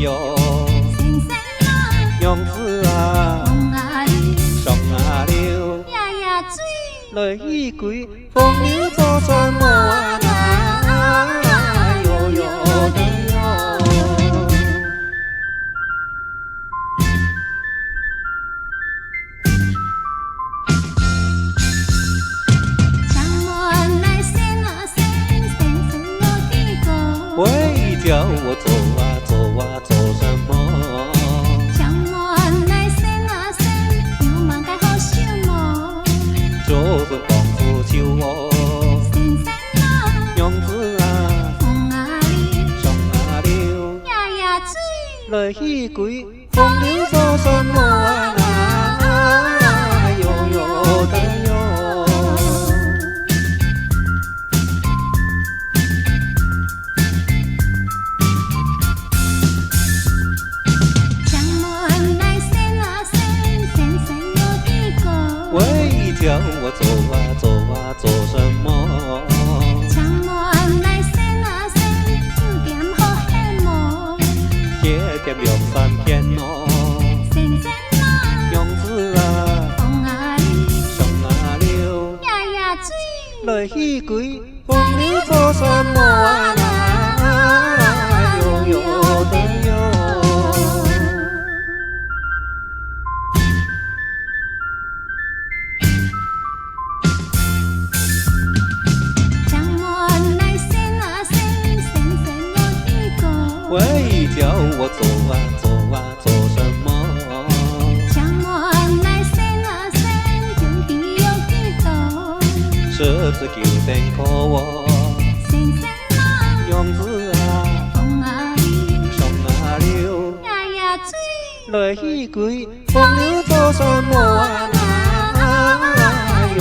哟，先生啊，娘子啊，风啊你，上啊流，夜夜水，泪已归，风流做什么啊？哟哟的哟。墙门来扇啊扇，扇扇我的歌。喂，叫我走啊走啊走什么？墙门来扇啊扇，流氓该好什么？就是黄土秋哦，先生啊，娘子啊，风啊你，上啊流，夜夜水，泪已归，风流做什么啊？哟哟的哟。墙门来扇啊扇，扇扇我的歌。喂，叫我走啊走啊走什么？墙门来扇啊扇，酒店好羡慕。夜店两三天哦，先生啊，娘子啊，风啊你，上啊流，夜夜水，泪已归，风流做什么啊？哟哟的哟。墙门来扇啊扇，扇扇我的歌。喂，叫我走啊走啊走什么？墙门来扇啊扇，酒店有几多？设置九点可哦，先生啊，娘子啊，风啊你，上啊流，夜夜水，泪已归，风流做什么啊？哟